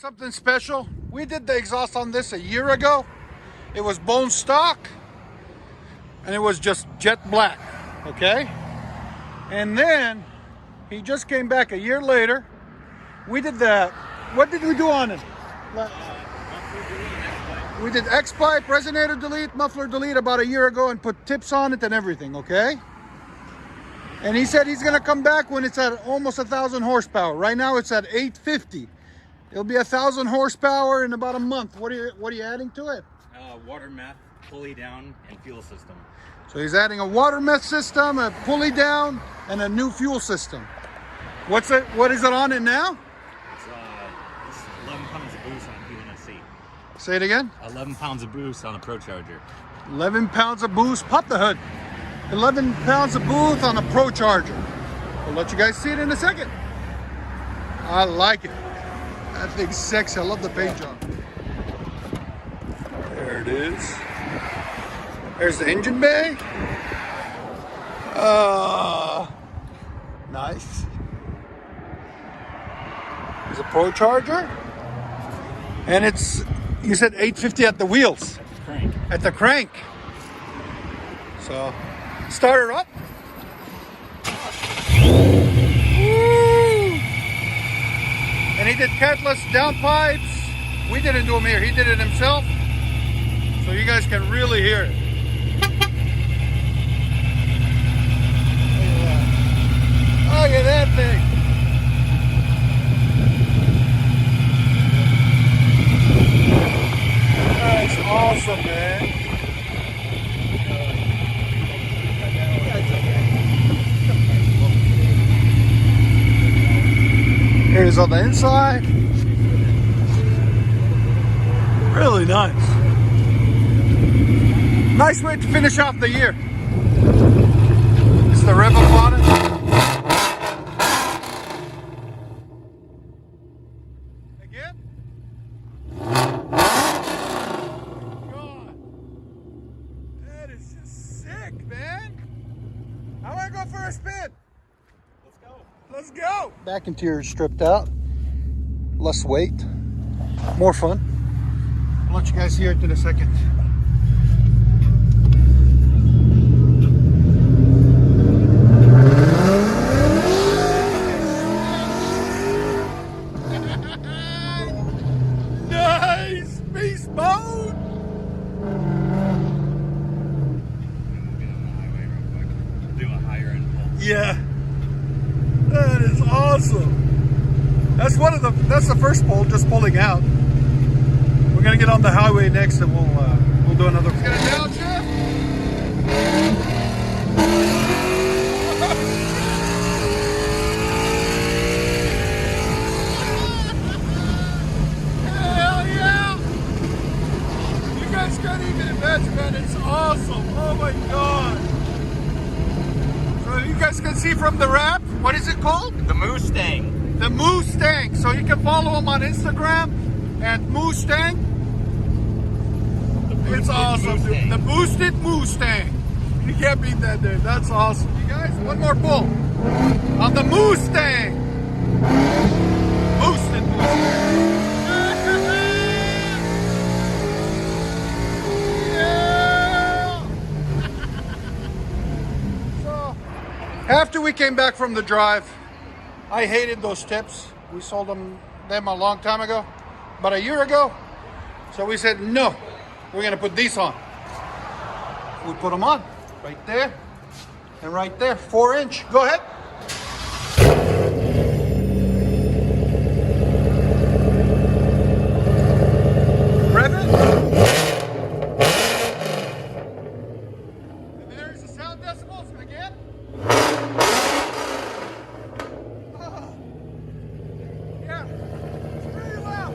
Something special. We did the exhaust on this a year ago. It was bone stock and it was just jet black, okay? And then he just came back a year later. We did that. What did we do on it? We did X-pipe, resonator delete, muffler delete about a year ago and put tips on it and everything, okay? And he said he's gonna come back when it's at almost 1,000 horsepower. Right now it's at 850. It'll be 1,000 horsepower in about a month. What are you adding to it? Water meth, pulley down, and fuel system. So he's adding a water meth system, a pulley down, and a new fuel system. What is it on it now? It's 11 pounds of boost on a P1SC. Say it again? 11 pounds of boost on a PROCHARGER. 11 pounds of boost. Pop the hood. 11 pounds of boost on a PROCHARGER. We'll let you guys see it in a second. I like it. That thing's sexy. I love the paint job. There it is. There's the engine bay. Nice. There's a PROCHARGER. And it's, you said 850 at the wheels. Crank. At the crank. So, start her up. And he did catless downpipes. We didn't do them here. He did it himself. So you guys can really hear it. Look at that thing. That's awesome, man. Here's on the inside. Really nice. Nice way to finish off the year. It's the rev up on it. Again. God. That is just sick, man. I want to go for a spin. Let's go. Back interior stripped out. Less weight. More fun. I'll let you guys hear it in a second. Nice! Beast mode! Do a higher end pulse. Yeah. That is awesome. That's the first pull, just pulling out. We're gonna get on the highway next, and we'll do another. It's gonna downshift. Hell yeah! You guys can't even imagine, man. It's awesome. Oh my god. So you guys can see from the wrap. What is it called? The Mustang. The Mustang. So you can follow him on Instagram at Mustang. It's awesome, dude. The boosted Mustang. You can't beat that, dude. That's awesome. You guys, one more pull on the Mustang. Boosted Mustang. Yeah. So, after we came back from the drive, I hated those tips. We sold them a long time ago, about a year ago. So we said, no, we're gonna put these on. We put them on, right there, and right there, 4-inch. Go ahead. Rev it. And there's the sound decibels again. Yeah, it's pretty loud.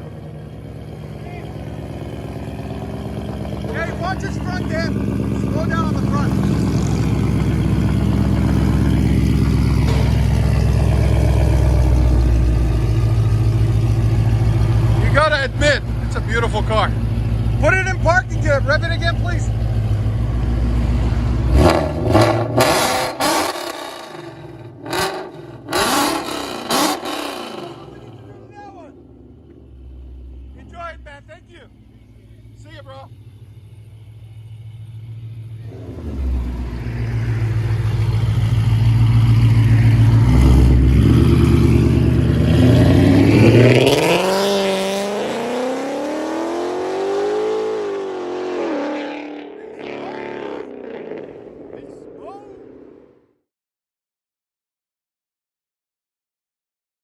Hey, watch his front end. Slow down on the front. You gotta admit, it's a beautiful car. Put it in park and rev it again, please. enjoy it, man. Thank you. See you, bro.